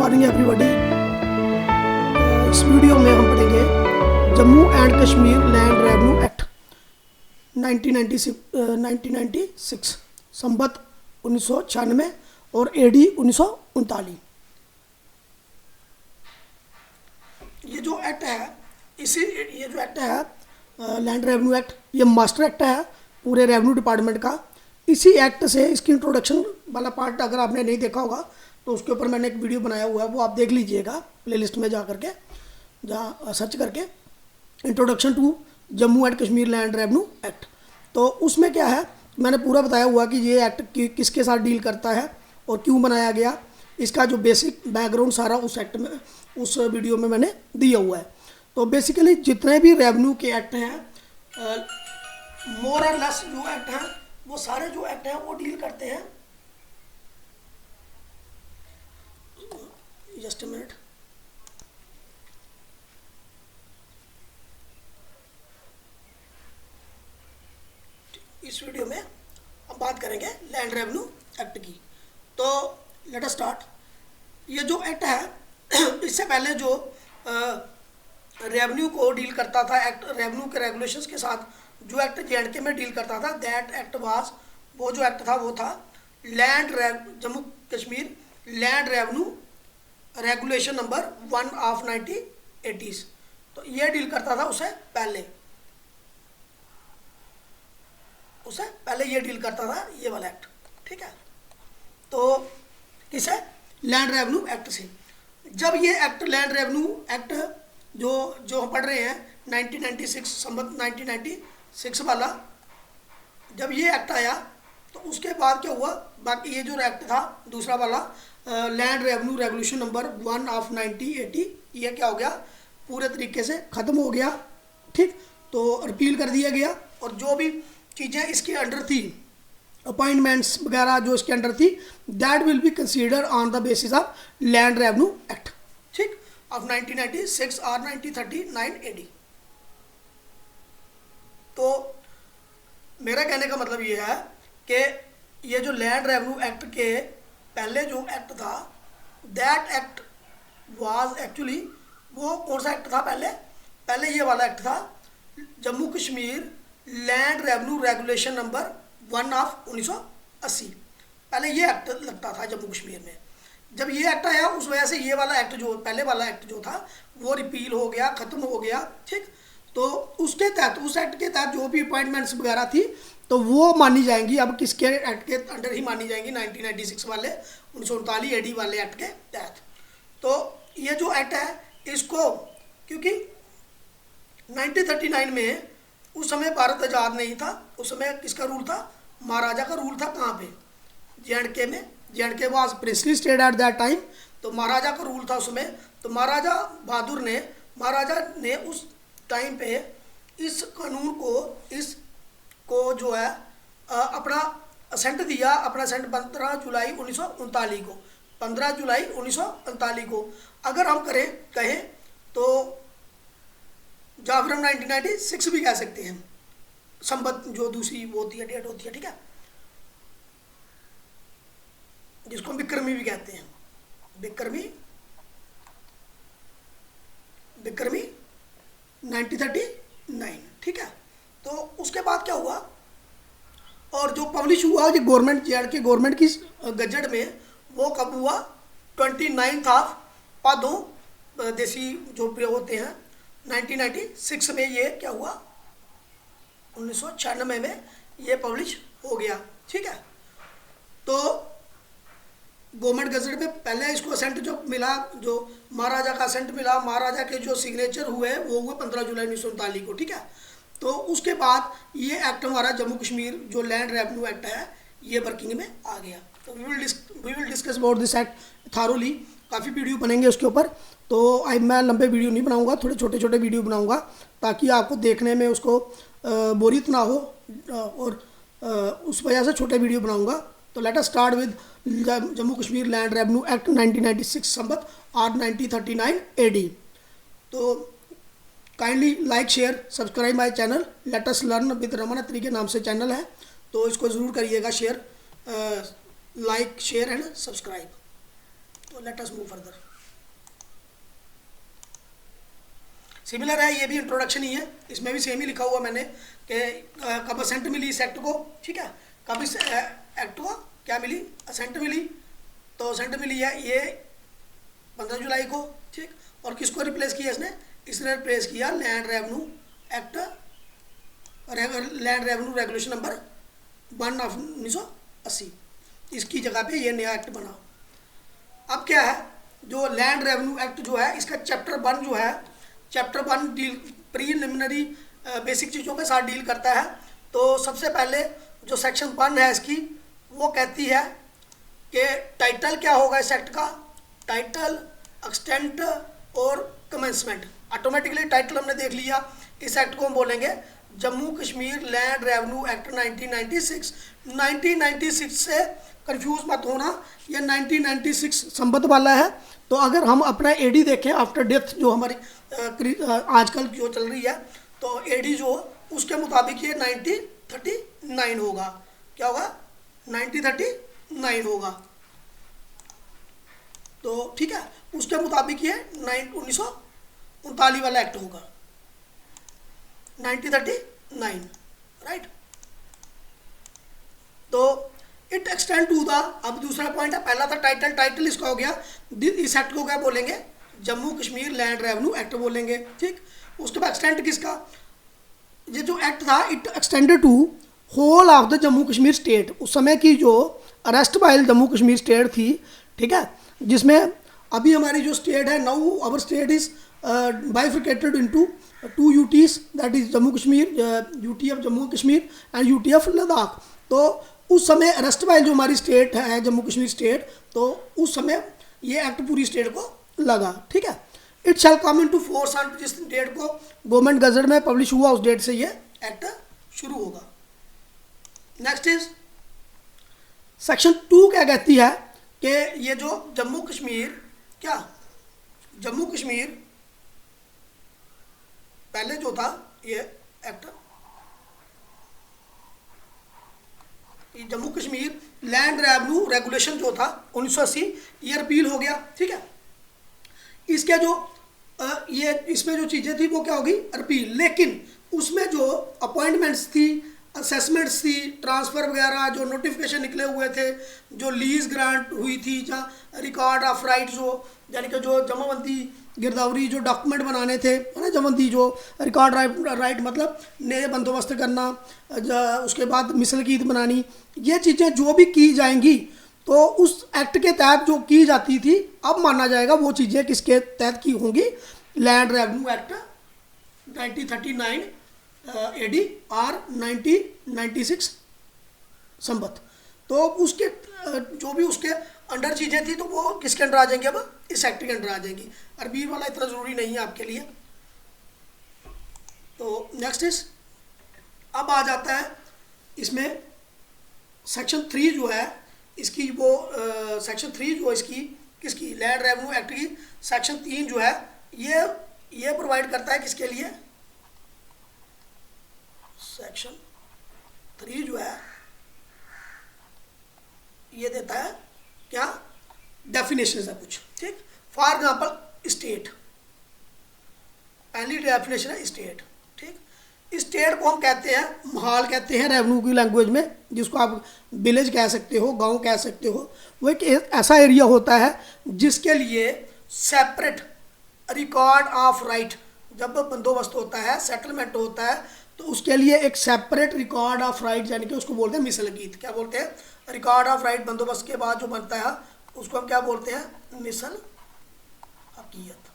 Morning everybody. इस video में हम पढ़ेंगे Jammu and Kashmir land revenue act 1996 संबत 1996 और एडी 1939। ये जो एक्ट है लैंड रेवेन्यू एक्ट, ये मास्टर एक्ट है पूरे रेवेन्यू डिपार्टमेंट का। इसी एक्ट से इसकी इंट्रोडक्शन वाला पार्ट अगर आपने नहीं देखा होगा तो उसके ऊपर मैंने एक वीडियो बनाया हुआ है, वो आप देख लीजिएगा प्लेलिस्ट में जा करके, जहाँ सर्च करके introduction to Jammu and Kashmir land revenue act. तो उसमें क्या है, मैंने पूरा बताया हुआ कि ये एक्ट किसके साथ डील करता है और क्यों बनाया गया, इसका जो बेसिक बैकग्राउंड सारा उस एक्ट में, उस वीडियो में मैंने दिया हुआ है। तो बेसिकली जितने भी रेवेन्यू के एक्ट हैं, मोर और लेस जो एक्ट हैं, वो सारे जो एक्ट हैं वो डील करते हैं। जस्ट अ मिनट, इस वीडियो में हम बात करेंगे लैंड रेवेन्यू एक्ट की। तो लेट अस स्टार्ट। ये जो एक्ट है, इससे पहले जो रेवेन्यू को डील करता था एक्ट, रेवेन्यू के रेगुलेशंस के साथ जो एक्ट JNK में डील करता था, दैट एक्ट वाज, वो जो एक्ट था वो था Jammu Kashmir land revenue regulation number 1 of 1980s। तो ये डील करता था उससे पहले ये डील करता था ये वाला एक्ट, ठीक है। तो किसे, लैंड रेवेन्यू एक्ट से। जब ये एक्ट लैंड रेवेन्यू एक्ट जो हम पढ़ रहे हैं 1996 संबत 1996 वाला, जब ये एक्ट आया तो उसके बाद क्या हुआ, बाकी ये जो एक्ट था दूसरा वाला land revenue regulation number 1 of 1980, ये क्या हो गया, पूरे तरीके से ख़त्म हो गया, ठीक। तो रिपील कर दिया गया और जो भी चीज़ें इसके अंडर थी, अपॉइंटमेंट्स वगैरह जो इसके अंडर थी, that will be consider on the basis of land revenue act, ठीक, ऑफ 1996 और 1939 AD। तो मेरा कहने का मतलब ये है कि ये जो लैंड रेवेन्यू एक्ट के पहले जो एक्ट था, दैट एक्ट वाज एक्चुअली, वो कौन सा एक्ट था पहले ये वाला एक्ट था, Jammu Kashmir land revenue regulation number 1 of 1980। पहले ये एक्ट लगता था जम्मू कश्मीर में। जब ये एक्ट आया उस वजह से ये वाला एक्ट जो पहले वाला एक्ट जो था वो रिपील हो गया, ख़त्म हो गया, ठीक। तो उसके तहत, उस एक्ट के तहत जो भी अपॉइंटमेंट्स वगैरह थी तो वो मानी जाएंगी, अब किसके एक्ट के अंडर ही मानी जाएंगी, 1996 वाले 1939 AD वाले एक्ट के तहत। तो ये जो एक्ट है इसको, क्योंकि 1939 में उस समय भारत आज़ाद नहीं था, उस समय किसका रूल था, महाराजा का रूल था। कहाँ पे, JNK में। JNK was princely state at that time, तो महाराजा का रूल था उसमें। तो महाराजा बहादुर ने उस टाइम पे इस कानून को जो है अपना असेंट दिया, अपना असेंट 15 जुलाई 1939 को, 15 जुलाई 1939 को अगर हम कहें तो जाफर 1996 भी कह सकते हैं, संबत जो दूसरी वो होती है, डेट होती है, ठीक है, जिसको हम विक्रमी भी कहते हैं, विक्रमी 1939, ठीक है। तो उसके बाद क्या हुआ, और जो पब्लिश हुआ जो गवर्नमेंट JNK गवर्नमेंट की गजट में, वो कब हुआ, 29 ऑफ भादो देसी जो होते हैं 1996 में, ये क्या हुआ, 1996 में ये पब्लिश हो गया, ठीक है। तो गवर्नमेंट गजट में पहले इसको असेंट जो मिला, जो महाराजा का असेंट मिला, महाराजा के जो सिग्नेचर हुए वो हुए 15 जुलाई 1939 को, ठीक है। तो उसके बाद ये एक्ट हमारा जम्मू कश्मीर जो लैंड रेवेन्यू एक्ट है ये वर्किंग में आ गया। तो we will discuss about this act thoroughly, काफ़ी वीडियो बनेंगे उसके ऊपर। तो मैं लंबे वीडियो नहीं बनाऊंगा, थोड़े छोटे छोटे वीडियो बनाऊंगा ताकि आपको देखने में उसको बोरियत ना हो, और उस वजह से छोटे वीडियो बनाऊंगा। तो let us start with Jammu Kashmir land revenue act 1996 Samvat और 1939 AD। तो kindly like share subscribe my channel, let us learn with Raman Atri के नाम से चैनल है, तो इसको ज़रूर करिएगा share, like share and subscribe. तो let us move further. Similar है, ये भी इंट्रोडक्शन ही है, इसमें भी सेम ही लिखा हुआ मैंने कि कब असेंट मिली इस एक्ट को, ठीक है, कब इस एक्ट को क्या मिली, असेंट मिली। तो असेंट मिली है ये 15 जुलाई को, ठीक। और किसको रिप्लेस किया इसने रिप्लेस किया land revenue act, land revenue regulation number 1 of 1980, इसकी जगह पे ये नया एक्ट बना। अब क्या है, जो लैंड रेवेन्यू एक्ट जो है इसका चैप्टर 1 जो है, चैप्टर 1 डील प्रीलिमिनरी बेसिक चीज़ों के साथ डील करता है। तो सबसे पहले जो सेक्शन 1 है इसकी, वो कहती है कि टाइटल क्या होगा इस एक्ट का, टाइटल, एक्सटेंट और कमेंसमेंट। ऑटोमेटिकली टाइटल हमने देख लिया, इस एक्ट को हम बोलेंगे Jammu Kashmir land revenue act 1996। 1996 से कंफ्यूज मत होना, ये 1996 संबद्ध वाला है। तो अगर हम अपना एडी देखें आफ्टर डेथ जो हमारी आजकल जो चल रही है, तो एडी जो उसके मुताबिक ये 1939 होगा। क्या होगा, 1939 होगा। तो ठीक है, उसके मुताबिक ये 1939 वाला एक्ट होगा, 1939, राइट। तो इट एक्सटेंड टू द, अब दूसरा पॉइंट है, पहला था टाइटल, टाइटल इसका हो गया, इस एक्ट को क्या बोलेंगे, Jammu Kashmir land revenue act बोलेंगे, ठीक। उसके बाद एक्सटेंड किसका, ये जो एक्ट था it extended to whole of the Jammu Kashmir state. उस समय की जो arrest by Jammu Kashmir state थी, ठीक है, जिसमें अभी हमारी जो स्टेट है, now our state is bifurcated into 2 UTs, that is Jammu Kashmir, UT of Jammu Kashmir and UT of Ladakh. तो उस समय अरेस्ट बाय जो हमारी स्टेट है जम्मू कश्मीर स्टेट, तो उस समय ये एक्ट पूरी स्टेट को लगा, ठीक है। It shall come in to force on, जिस डेट को गवर्नमेंट गजट में पब्लिश हुआ उस डेट से ये एक्ट शुरू होगा। नेक्स्ट इज सेक्शन 2 क्या कहती है कि ये जो जम्मू कश्मीर, क्या जम्मू कश्मीर पहले जो था ये act, Jammu Kashmir land revenue regulation जो था 1980, ये रिपील हो गया, ठीक है। इसके जो ये इसमें जो चीज़ें थी वो क्या होगी, रिपील। लेकिन उसमें जो अपॉइंटमेंट्स थी, असेसमेंट्स थी, ट्रांसफ़र वगैरह जो नोटिफिकेशन निकले हुए थे, जो लीज ग्रांट हुई थी, जहाँ रिकॉर्ड ऑफ राइट जो, यानी कि जो जमाबंदी गिरदावरी जो डॉक्यूमेंट बनाने थे, है ना, जमाबंदी जो रिकॉर्ड राइट मतलब नए बंदोबस्त करना, उसके बाद मिसल की ईद बनानी, ये चीज़ें जो भी की जाएंगी तो उस एक्ट के तहत जो की जाती थी, अब माना जाएगा वो चीज़ें किसके तहत की होंगी, लैंड रेवेन्यू एक्ट 1939 एडी और 1996 संबद्ध। तो उसके जो भी उसके अंडर चीज़ें थी तो वो किसके अंडर आ जाएंगी, अब इस एक्ट के अंडर आ जाएंगी। अरबी वाला इतना ज़रूरी नहीं है आपके लिए। तो नेक्स्ट इज, अब आ जाता है इसमें सेक्शन 3 जो है इसकी, वो सेक्शन 3 जो इसकी किसकी, लैंड रेवेन्यू एक्ट की सेक्शन 3 जो है ये प्रोवाइड करता है किसके लिए, सेक्शन 3 जो है ये देता है क्या, डेफिनेशन है कुछ, ठीक। फॉर एग्जाम्पल स्टेट, पहली डेफिनेशन है स्टेट, ठीक। स्टेट को हम कहते हैं, महाल कहते हैं रेवेन्यू की लैंग्वेज में, जिसको आप विलेज कह सकते हो, गांव कह सकते हो। वो एक ऐसा एरिया होता है जिसके लिए सेपरेट रिकॉर्ड ऑफ राइट, जब बंदोबस्त होता है, सेटलमेंट होता है, तो उसके लिए एक सेपरेट रिकॉर्ड ऑफ राइट, यानी कि उसको बोलते हैं मिसलकीत। क्या बोलते हैं, रिकॉर्ड ऑफ राइट, बंदोबस्त के बाद जो बनता है उसको हम क्या बोलते हैं, मिसल हकीयत,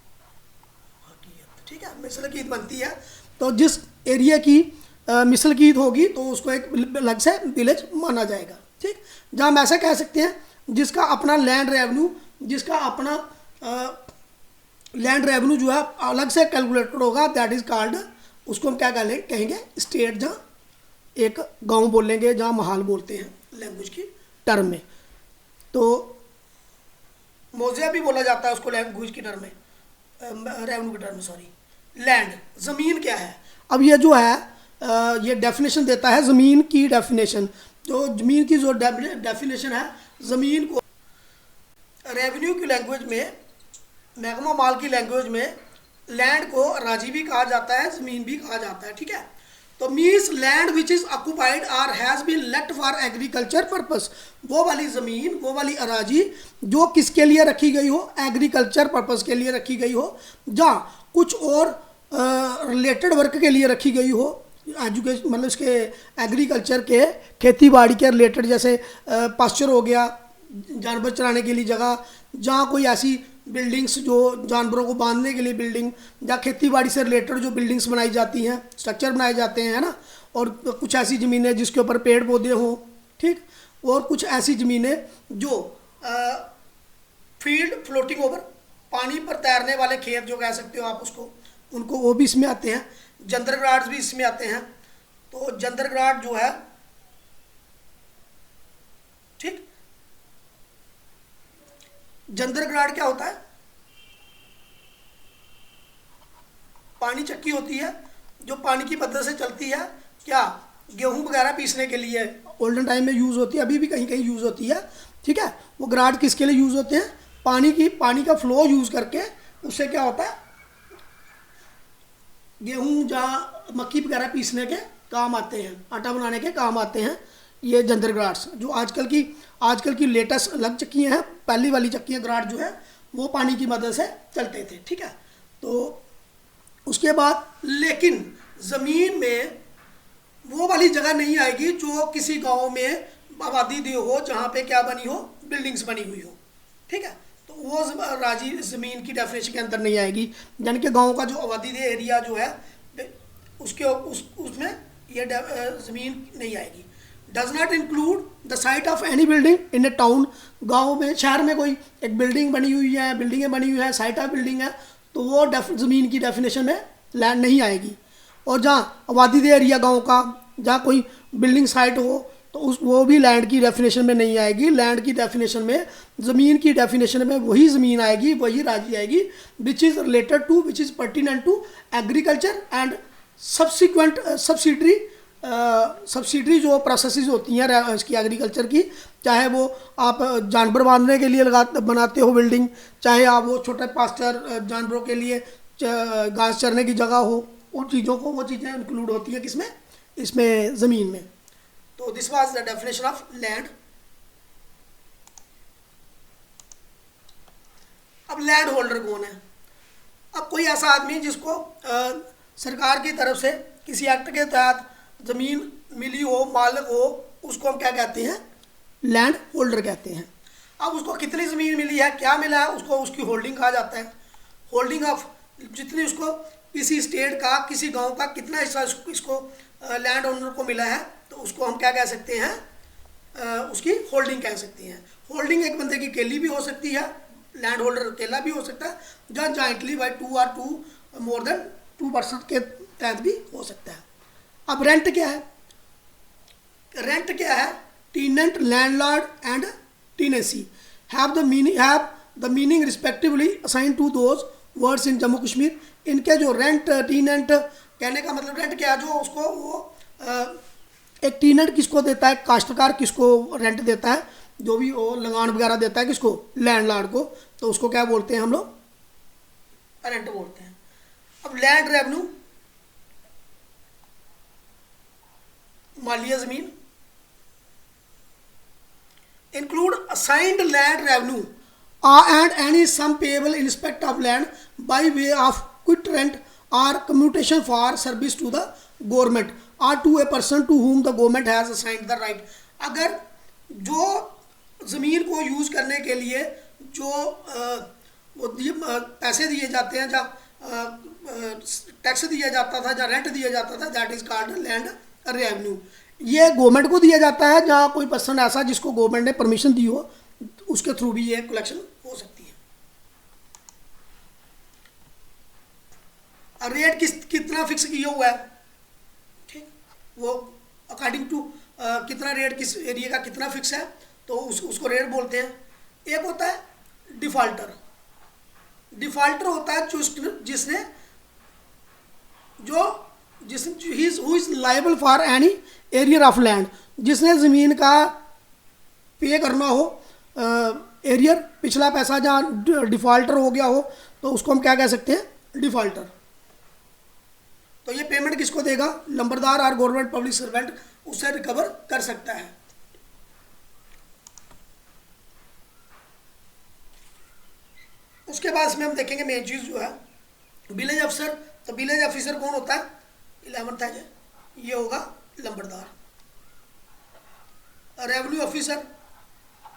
ठीक है, मिसलकीत बनती है। तो जिस एरिया की मिसलकीत होगी तो उसको एक अलग से विलेज माना जाएगा, ठीक। जहाँ हम ऐसा कह सकते हैं जिसका अपना लैंड रेवेन्यू, जिसका अपना लैंड रेवेन्यू जो है अलग से कैलकुलेटेड होगा, दैट इज कॉल्ड, उसको हम क्या कहेंगे स्टेट। जहाँ एक गांव बोलेंगे, जहाँ महाल बोलते हैं लैंग्वेज की टर्म में, तो मोज़िया भी बोला जाता है उसको लैंग्वेज की टर्म में, रेवेन्यू की टर्म में, सॉरी। लैंड, ज़मीन क्या है, अब ये जो है ये डेफिनेशन देता है ज़मीन की डेफिनेशन। तो ज़मीन की जो डेफिनेशन है, ज़मीन को रेवेन्यू की लैंग्वेज में, महकमा माल की लैंग्वेज में लैंड को अराजी भी कहा जाता है, ज़मीन भी कहा जाता है, ठीक है। तो means land which is occupied or has been let for agriculture purpose, वो वाली ज़मीन, वो वाली अराजी जो किसके लिए रखी गई हो, एग्रीकल्चर पर्पस के लिए रखी गई हो, जहाँ कुछ और रिलेटेड वर्क के लिए रखी गई हो, एजुकेशन मतलब इसके एग्रीकल्चर के, खेती बाड़ी के रिलेटेड, जैसे पास्चर हो गया, जानवर चराने के लिए जगह, जहाँ कोई ऐसी बिल्डिंग्स जो जानवरों को बांधने के लिए बिल्डिंग, या खेती बाड़ी से रिलेटेड जो बिल्डिंग्स बनाई जाती हैं, स्ट्रक्चर बनाए जाते हैं, है ना। और कुछ ऐसी ज़मीनें जिसके ऊपर पेड़ पौधे हों, ठीक, और कुछ ऐसी ज़मीनें जो फील्ड फ्लोटिंग ओवर, पानी पर तैरने वाले खेत जो कह सकते हो आप उसको, उनको, वो भी इसमें आते हैं। जंदरगार्ड्स भी इसमें आते हैं। तो जंदरगार्ड जो है, ठीक, जंदरगार्ड क्या होता है, पानी चक्की होती है जो पानी की मदद से चलती है, क्या, गेहूं वगैरह पीसने के लिए ओल्डन टाइम में यूज़ होती है, अभी भी कहीं कहीं यूज़ होती है, ठीक है। वो ग्राड किसके लिए यूज़ होते हैं, पानी का फ्लो यूज़ करके, उससे क्या होता है, गेहूं जहाँ मक्की वगैरह पीसने के काम आते हैं, आटा बनाने के काम आते हैं ये जंदरगार्ड्स, जो आजकल की लेटेस्ट अलग चक्कियाँ हैं। पहली वाली चक्कियाँ ग्राड जो है वो पानी की मदद से चलते थे, ठीक है। तो उसके बाद लेकिन ज़मीन में वो वाली जगह नहीं आएगी जो किसी गांव में आबादी दी हो, जहाँ पे क्या बनी हो, बिल्डिंग्स बनी हुई हो, ठीक है। तो वो राजी ज़मीन की डेफिनेशन के अंदर नहीं आएगी, यानी कि गांव का जो आबादी दे एरिया जो है उसमें ये ज़मीन नहीं आएगी। Does not include the site of any building in A town, गाँव में, शहर में कोई एक बिल्डिंग बनी हुई है, बिल्डिंगें बनी हुई हैं, साइट ऑफ बिल्डिंग है, तो वो ज़मीन की डेफिनेशन में लैंड नहीं आएगी। और जहाँ आबादी दे एरिया गांव का, जहाँ कोई बिल्डिंग साइट हो, तो वो भी लैंड की डेफिनेशन में नहीं आएगी। लैंड की डेफिनेशन में, ज़मीन की डेफिनेशन में वही ज़मीन आएगी, वही राजी आएगी which is related to, which is pertinent to agriculture and subsequent subsidiary जो प्रोसेसेस होती हैं इसकी एग्रीकल्चर की, चाहे वो आप जानवर बांधने के लिए बनाते हो बिल्डिंग, चाहे आप वो छोटे पास्चर जानवरों के लिए घास चरने की जगह हो, उन चीज़ों को, वो चीज़ें इंक्लूड होती हैं किसमें, इसमें ज़मीन में। तो this was the definition of land. अब लैंड होल्डर कौन है? अब कोई ऐसा आदमी जिसको सरकार की तरफ से किसी एक्ट के तहत ज़मीन मिली हो, मालिक हो, उसको हम क्या कहते हैं, लैंड होल्डर कहते हैं। अब उसको कितनी ज़मीन मिली है, क्या मिला है, उसको उसकी होल्डिंग कहा जाता है। होल्डिंग ऑफ, जितनी उसको किसी स्टेट का, किसी गांव का कितना हिस्सा इसको लैंड ओनर को मिला है, तो उसको हम क्या कह सकते हैं, उसकी होल्डिंग कह सकते हैं। होल्डिंग एक बंदे की अकेली भी हो सकती है, लैंड होल्डर अकेला भी हो सकता है, या जॉइंटली बाय टू और टू मोर देन 2% के तहत भी हो सकता है। अब रेंट क्या है? रेंट क्या है? Tenant, landlord and tenancy have the meaning respectively assign to those words in Jammu Kashmir. इनके जो रेंट, टीनेंट कहने का मतलब रेंट क्या है, जो उसको वो एक टीनेंट किसको देता है, काश्तकार किसको रेंट देता है, जो भी वो लगान वगैरह देता है किसको, लैंडलॉर्ड को, तो उसको क्या बोलते हैं हम लोग, रेंट बोलते हैं। अब लैंड रेवेन्यू, मालिया ज़मीन, include assigned land revenue and any sum payable in respect of land by way of quit rent or commutation for service to the government or to a person to whom the government has assigned the right। अगर जो ज़मीन को use करने के लिए जो पैसे दिए जाते हैं, या टैक्स दिया जाता था, या रेंट दिया जाता था, that is called land revenue. ये गवर्नमेंट को दिया जाता है, जहाँ कोई पर्सन ऐसा जिसको गवर्नमेंट ने परमिशन दी हो, उसके थ्रू भी ये कलेक्शन हो सकती है। रेट कितना फिक्स किया हुआ है, ठीक, वो अकॉर्डिंग टू कितना रेट किस एरिया का कितना फिक्स है, तो उसको रेट बोलते हैं। एक होता है डिफॉल्टर। डिफॉल्टर होता है जिसने who is liable for any arrear of land, जिसने ज़मीन का पे करना हो, एरियर पिछला पैसा जहाँ डिफॉल्टर हो गया हो, तो उसको हम क्या कह सकते हैं, डिफॉल्टर। तो ये पेमेंट किसको देगा? नंबरदार और गवर्नमेंट पब्लिक सर्वेंट उससे रिकवर कर सकता है। उसके बाद इसमें हम देखेंगे मेन चीज जो है विलेज अफसर। तो विलेज ऑफिसर कौन होता है? 11th है ये होगा नंबरदार। रेवेन्यू ऑफिसर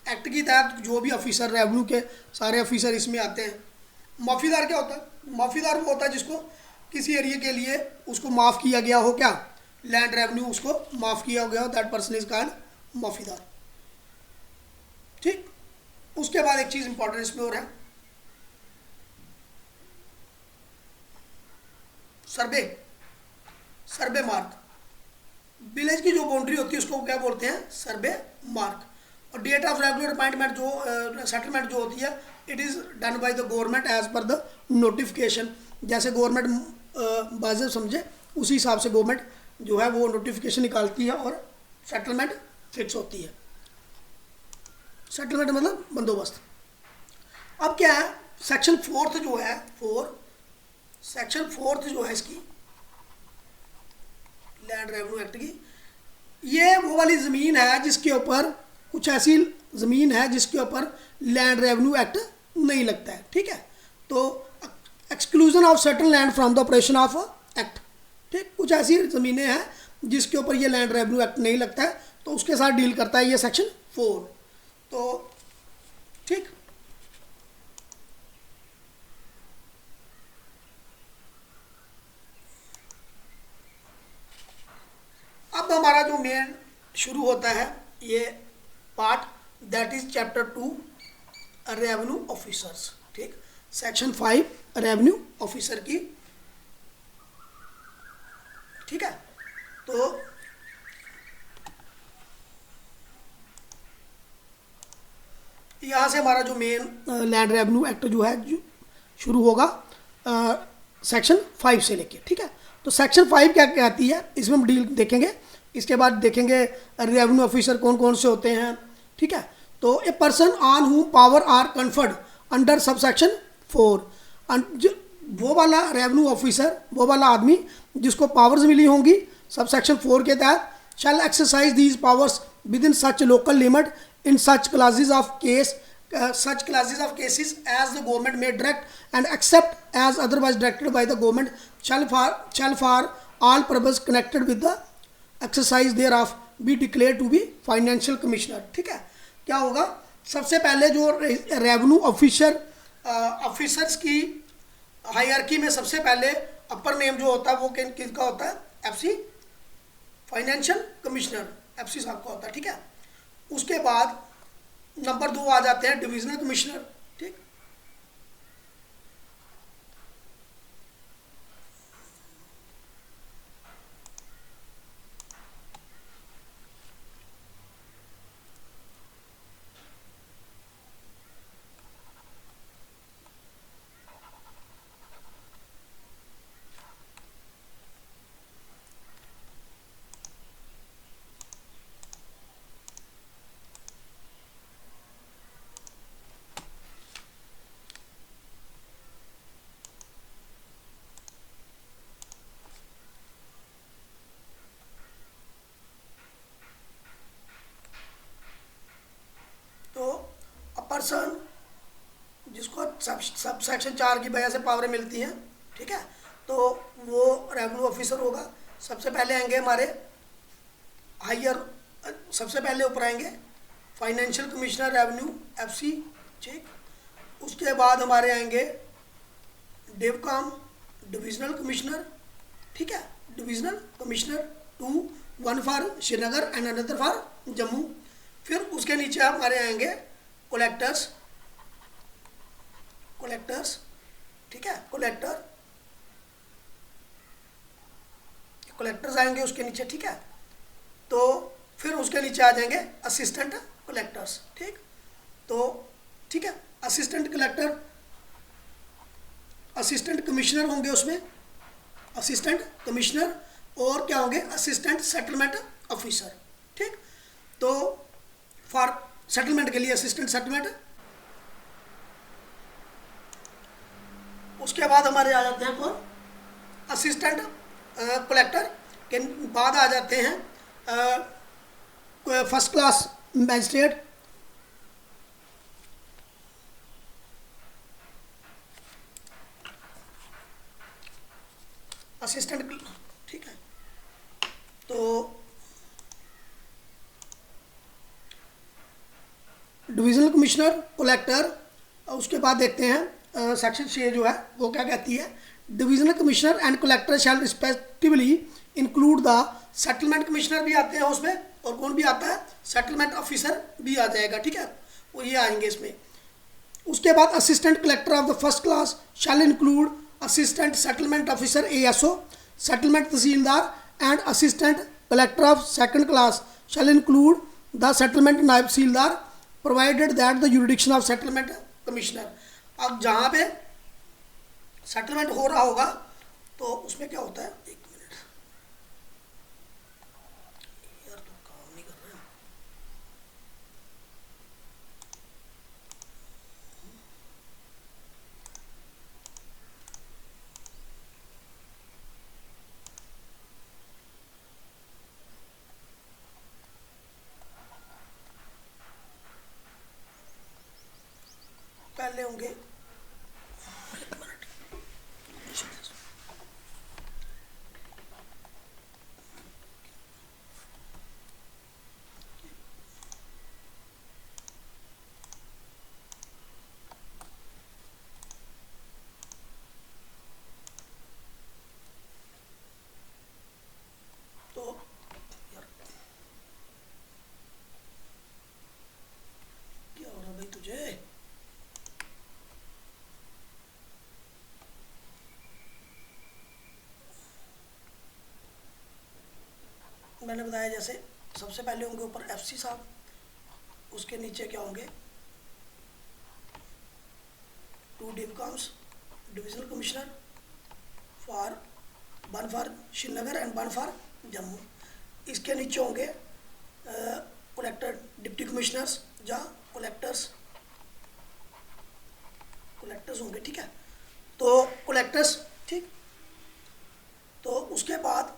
एक्ट की तहत जो भी ऑफिसर रेवेन्यू के सारे ऑफिसर इसमें आते हैं। माफीदार क्या होता है? माफीदार वो होता है जिसको किसी एरिया के लिए उसको माफ़ किया गया हो, क्या लैंड रेवेन्यू उसको माफ़ किया गया हो, दैट पर्सन इज कॉल्ड माफीदार। ठीक। उसके बाद एक चीज़ इंपॉर्टेंट इसमें और है, सर्वे। सर्वे मार्क, विलेज की जो बाउंड्री होती है उसको क्या बोलते हैं? Survey mark. और डेट ऑफ रेगुलर अपॉइंटमेंट जो सेटलमेंट जो होती है it is done by the government as per the notification. जैसे गवर्नमेंट बाज़ेब समझे उसी हिसाब से गवर्नमेंट जो है वो नोटिफिकेशन निकालती है और सेटलमेंट फिक्स होती है। सेटलमेंट मतलब बंदोबस्त। अब क्या है, सेक्शन 4 जो है सेक्शन 4 जो है इसकी लैंड रेवेन्यू एक्ट की, ये वो वाली ज़मीन है जिसके ऊपर कुछ ऐसी ज़मीन है जिसके ऊपर लैंड रेवेन्यू एक्ट नहीं लगता है। ठीक है। तो exclusion of certain land from the operation of act. ठीक। कुछ ऐसी ज़मीनें हैं जिसके ऊपर ये लैंड रेवेन्यू एक्ट नहीं लगता है, तो उसके साथ डील करता है ये सेक्शन 4। तो ठीक। अब हमारा जो मेन शुरू होता है ये part, that is chapter 2 revenue officers. ठीक। सेक्शन 5 रेवेन्यू ऑफिसर की। ठीक है। तो यहाँ से हमारा जो मेन लैंड रेवेन्यू एक्ट जो है जो शुरू होगा सेक्शन 5 से लेके। ठीक है। तो सेक्शन 5 क्या कहती है इसमें हम डील देखेंगे। इसके बाद देखेंगे रेवेन्यू ऑफिसर कौन कौन से होते हैं। ठीक है। तो a person on who power are conferred under sub section 4, वो वाला रेवेन्यू ऑफिसर, वो वाला आदमी जिसको पावर्स मिली होंगी सब सेक्शन 4 के तहत, shall exercise these powers within such local limit in such classes of cases as the government may direct and except as otherwise directed by the government shall for all purpose connected with the exercise thereof be declared to be financial commissioner। ठीक है। क्या होगा, सबसे पहले जो revenue officers की hierarchy में सबसे पहले अपर नेम जो होता है वो किसका होता है? एफसी, फाइनेंशियल कमिश्नर, एफसी साहब का होता है। ठीक है। उसके बाद नंबर 2 आ जाते हैं डिविजनल कमिश्नर। ठीक। पर्सन जिसको सब सेक्शन 4 की वजह से पावरें मिलती हैं। ठीक है। तो वो रेवेन्यू ऑफिसर होगा। सबसे पहले आएंगे हमारे हायर, सबसे पहले ऊपर आएंगे फाइनेंशियल कमिश्नर रेवेन्यू एफसी। ठीक। उसके बाद हमारे आएंगे डेवकॉम डिविजनल कमिश्नर। ठीक है। Divisional commissioner 2, 1 for Srinagar and another for Jammu. फिर उसके नीचे हमारे आएंगे कलेक्टर्स। ठीक है। कलेक्टर्स आएंगे उसके नीचे। ठीक है। तो फिर उसके नीचे आ जाएंगे असिस्टेंट कलेक्टर्स। ठीक। तो ठीक है, असिस्टेंट कलेक्टर, असिस्टेंट कमिश्नर होंगे उसमें, असिस्टेंट कमिश्नर, और क्या होंगे? Assistant settlement officer. ठीक। तो फॉर सेटलमेंट के लिए असिस्टेंट सेटलमेंट उसके बाद हमारे आ जाते हैं कौन, असिस्टेंट कलेक्टर के बाद आ जाते हैं फर्स्ट क्लास मैजिस्ट्रेट, असिस्टेंट, ठीक है। तो डिविजनल कमिश्नर, कलेक्टर, उसके बाद देखते हैं सेक्शन 6 जो है वो क्या कहती है, divisional commissioner and collector shall respectively include the, settlement commissioner भी आते हैं उसमें, और कौन भी आता है, सेटलमेंट ऑफिसर भी आ जाएगा, ठीक है, वो ये आएंगे इसमें। उसके बाद assistant collector of the first class shall include assistant settlement officer ASO, settlement tehsildar, and assistant collector of second class shall include the settlement naib tehsildar provided that the jurisdiction of settlement commissioner. अब जहाँ पे सेटलमेंट हो रहा होगा तो उसमें क्या होता है, एक मिनट यार तो काम नहीं कर रहा है, पहले होंगे, एक मिनट, तो यार क्या हो रहा भाई तुझे, मैंने बताया जैसे सबसे पहले होंगे ऊपर FC साहब, उसके नीचे क्या होंगे 2 divcoms, divisional commissioner for, one for Srinagar and one for Jammu. इसके नीचे होंगे कलेक्टर, डिप्टी कमिश्नर्स, जहाँ कलेक्टर्स होंगे, ठीक है, तो कलेक्टर्स, ठीक। तो उसके बाद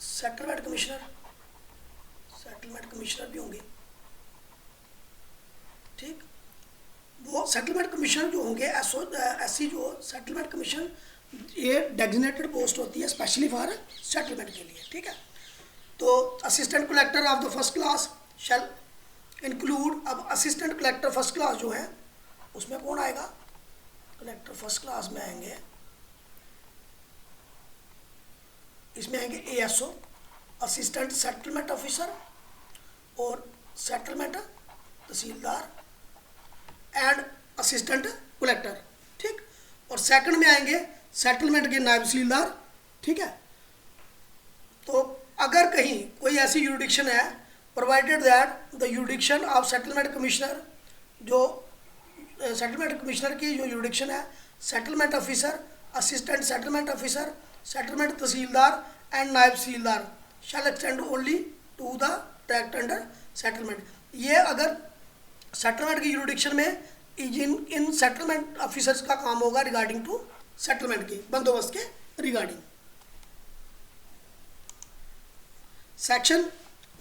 सेटलमेंट कमिश्नर भी होंगे, ठीक। वो सेटलमेंट कमिश्नर जो होंगे ऐसी जो सेटलमेंट कमीशन, ये डेजिग्नेटेड पोस्ट होती है स्पेशली फॉर सेटलमेंट के लिए, ठीक है। तो assistant collector of the first class shall include, अब असिस्टेंट कलेक्टर फर्स्ट क्लास जो है उसमें कौन आएगा, कलेक्टर फर्स्ट क्लास में आएंगे, इसमें आएंगे ASO, असिस्टेंट सेटलमेंट ऑफिसर और settlement tehsildar and assistant collector, ठीक। और सेकंड में आएंगे सेटलमेंट के नायब तहसीलदार, ठीक है। तो अगर कहीं कोई ऐसी यूरिडिक्शन है, provided that the jurisdiction of settlement commissioner, जो सेटलमेंट कमिश्नर की जो यूरिडिक्शन है, settlement officer, assistant settlement officer, settlement tehsildar and naib tehsildar shall extend only to the tract under settlement. ये अगर सेटलमेंट की यूरिडिक्शन में इन सेटलमेंट ऑफिसर्स का काम होगा रिगार्डिंग टू सेटलमेंट के बंदोबस्त के रिगार्डिंग। सेक्शन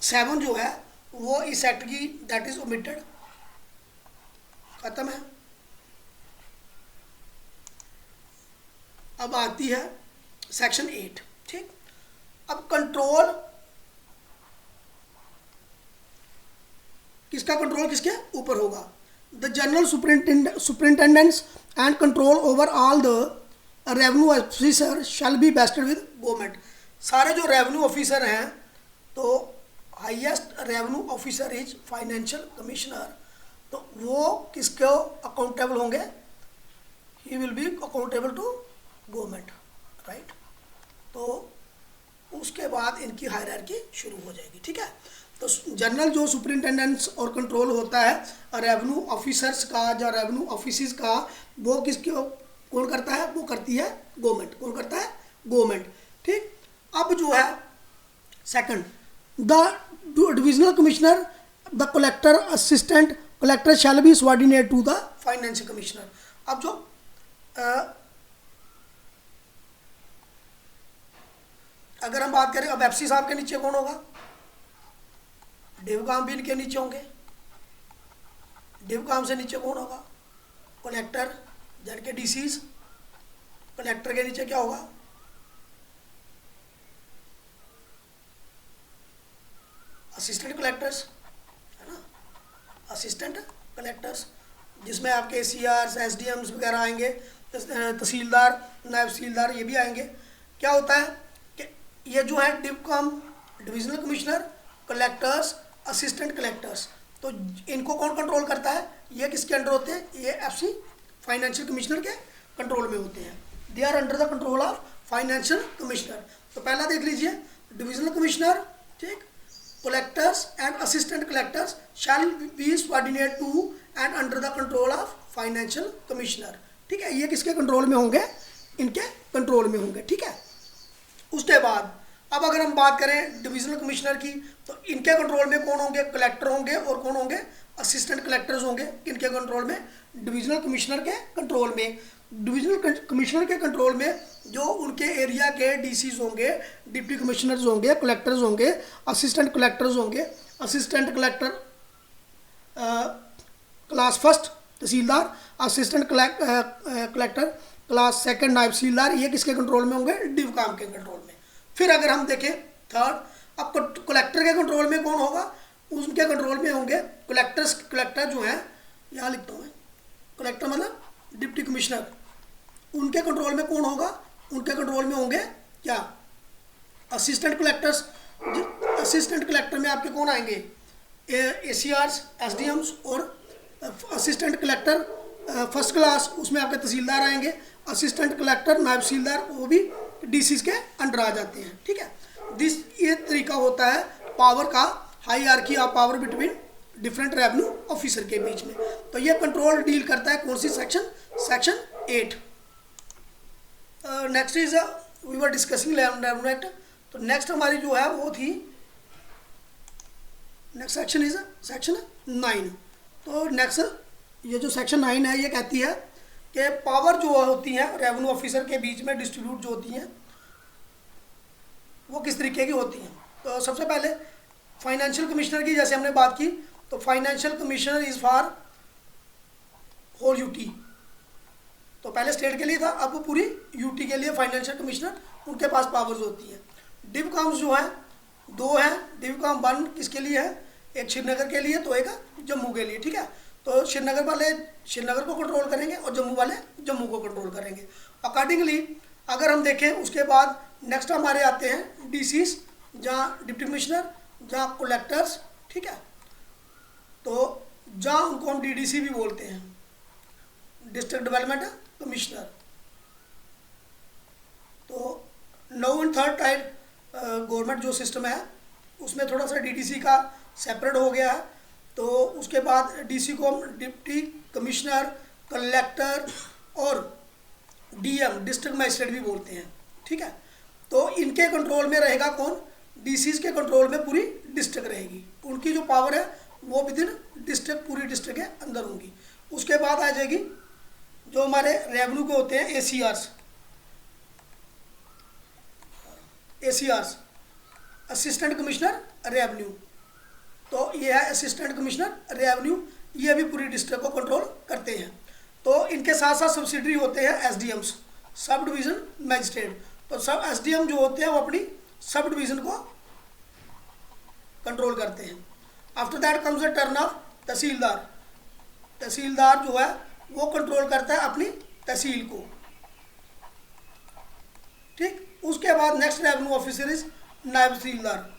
7 जो है वो इस एक्ट की दैट इज ओमिटेड, खत्म है। अब आती है सेक्शन 8, ठीक। अब कंट्रोल, किसका कंट्रोल किसके ऊपर होगा, the general superintendents and control over all the revenue officer shall be vested with government. सारे जो रेवेन्यू ऑफिसर हैं, तो highest revenue officer is financial commissioner, तो वो किसको अकाउंटेबल होंगे, he will be accountable to government, right. तो उसके बाद इनकी हायरार्की शुरू हो जाएगी, ठीक है। तो जनरल जो सुपरिंटेंडेंट्स और कंट्रोल होता है रेवेन्यू ऑफिसर्स का या रेवेन्यू ऑफिस का, वो किसके कौन करता है, वो करती है गवर्नमेंट, कौन करता है, गवर्नमेंट, ठीक। अब जो है second, the divisional commissioner, the collector, assistant collector shall be subordinate to the financial commissioner. अब जो अगर हम बात करें अब एफसी साहब के नीचे कौन होगा, डिवकाम भी इनके नीचे होंगे। डिवकाम से नीचे कौन होगा, कलेक्टर, जन के डीसीज। कलेक्टर के नीचे क्या होगा, असिस्टेंट कलेक्टर्स, है ना, असिस्टेंट कलेक्टर्स, जिसमें आपके एसीआर एसडीएम्स वगैरह आएंगे, तहसीलदार, नायब तहसीलदार, ये भी आएंगे। क्या होता है कि ये जो है divcom, divisional commissioner, collectors, assistant collectors, तो इनको कौन कंट्रोल करता है, ये किसके अंडर होते हैं, ये एफसी फाइनेंशियल कमिश्नर के कंट्रोल में होते हैं। They are under the control of financial commissioner. तो पहला देख लीजिए, डिविजनल कमिश्नर, ठीक, collectors and assistant collectors shall be subordinate to and under the control of financial commissioner. ठीक है, ये किसके कंट्रोल में होंगे, इनके कंट्रोल में होंगे। ठीक है, उसके बाद अब अगर हम बात करें डिविजनल कमिश्नर की, तो इनके कंट्रोल में कौन होंगे, कलेक्टर होंगे, और कौन होंगे, असिस्टेंट कलेक्टर्स होंगे। इनके कंट्रोल में, डिविजनल कमिश्नर के कंट्रोल में। डिविजनल कमिश्नर के कंट्रोल में जो उनके एरिया के डीसीज होंगे, डिप्टी कमिश्नर्स होंगे, कलेक्टर्स होंगे, असिस्टेंट कलेक्टर्स होंगे। असिस्टेंट कलेक्टर क्लास फर्स्ट तहसीलदार, असिस्टेंट कलेक्टर क्लास सेकंड नायब तहसीलदार, ये किसके कंट्रोल में होंगे, डिवकाम के कंट्रोल में। फिर अगर हम देखें थर्ड, अब कलेक्टर के कंट्रोल में कौन होगा, उनके कंट्रोल में होंगे कलेक्टर्स। कलेक्टर जो है, यहाँ लिखता हूँ मैं, कलेक्टर मतलब डिप्टी कमिश्नर, उनके कंट्रोल में कौन होगा, उनके कंट्रोल में होंगे क्या, असिस्टेंट कलेक्टर्स। असिस्टेंट कलेक्टर में आपके कौन आएंगे, एसीआर्स, एसडीएम्स, और असिस्टेंट कलेक्टर फर्स्ट क्लास, उसमें आपके तहसीलदार आएंगे। असिस्टेंट कलेक्टर नायब तहसीलदार, वो भी डीसीज के अंडर आ जाते हैं। ठीक है, ये तरीका होता है पावर का, hierarchy of power between different revenue officer के बीच में। तो ये कंट्रोल डील करता है कौन सी section, section 8। Next is we were discussing revenue act. तो नेक्स्ट हमारी जो है वो थी, नेक्स्ट सेक्शन इज सेक्शन 9। तो नेक्स्ट ये जो सेक्शन 9 है, ये कहती है कि पावर जो होती है रेवेन्यू ऑफिसर के बीच में डिस्ट्रीब्यूट जो होती हैं, वो किस तरीके की होती हैं। तो सबसे पहले फाइनेंशियल कमिश्नर की जैसे हमने बात की, तो financial commissioner is for whole UT. तो पहले स्टेट के लिए था, अब वो पूरी यूटी के लिए फाइनेंशियल कमिश्नर, उनके पास पावर्स होती हैं। डिवकाम्स जो है 2 हैं। डिवकाम 1 किसके लिए है, एक श्रीनगर के लिए, तो एक जम्मू के लिए। ठीक है, तो श्रीनगर वाले श्रीनगर को कंट्रोल करेंगे और जम्मू वाले जम्मू को कंट्रोल करेंगे। अकॉर्डिंगली अगर हम देखें, उसके बाद नेक्स्ट हमारे आते हैं डीसीज, जहाँ डिप्टी कमिश्नर, जहाँ कलेक्टर्स। ठीक है, तो जहाँ उनको हम डीडीसी भी बोलते हैं, डिस्ट्रिक्ट डेवलपमेंट कमिश्नर। तो 9 एंड 3rd टाइप गवर्नमेंट जो सिस्टम है, उसमें थोड़ा सा डीडीसी का सेपरेट हो गया है। तो उसके बाद डीसी को हम डिप्टी कमिश्नर, कलेक्टर और डीएम, डिस्ट्रिक्ट मजिस्ट्रेट भी बोलते हैं। ठीक है, तो इनके कंट्रोल में रहेगा कौन, डीसीज के कंट्रोल में पूरी डिस्ट्रिक्ट रहेगी। उनकी जो पावर है वो विद इन डिस्ट्रिक्ट, पूरी डिस्ट्रिक्ट के अंदर होंगी। उसके बाद आ जाएगी जो हमारे रेवेन्यू के होते हैं, एसीआर्स। एसीआर्स असिस्टेंट कमिश्नर रेवेन्यू। तो ये है असिस्टेंट कमिश्नर रेवेन्यू, ये भी पूरी डिस्ट्रिक्ट को कंट्रोल करते हैं। तो इनके साथ साथ सब्सिडरी होते हैं एसडीएम्स, सब डिवीज़न मजिस्ट्रेट। तो सब एसडीएम जो होते हैं वो अपनी सब डिवीज़न को कंट्रोल करते हैं। After that comes the turn of tehsildar. Tehsildar जो है वो कंट्रोल करता है अपनी तहसील को। ठीक, उसके बाद नेक्स्ट रेवेन्यू ऑफिसर इज नायब तहसीलदार,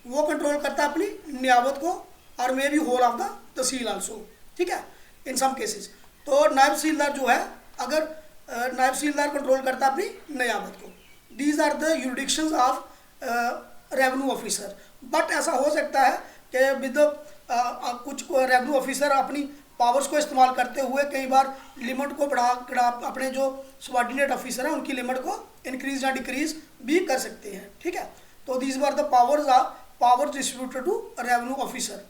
वो कंट्रोल करता है अपनी नियाबत को और may be whole of the tehsil also. ठीक है, इन सम केसेस। तो नायब तहसीलदार जो है, अगर नायब तहसीलदार कंट्रोल करता है अपनी नियाबत को। These are the jurisdictions of revenue officer. But ऐसा हो सकता है कि विद कुछ रेवेन्यू ऑफिसर अपनी पावर्स को इस्तेमाल करते हुए कई बार लिमिट को बढ़ा अपने जो सबॉर्डिनेट ऑफिसर हैं उनकी लिमिट को इंक्रीज या डिक्रीज भी कर सकते हैं। ठीक है, तो these are the powers distributed to revenue officer.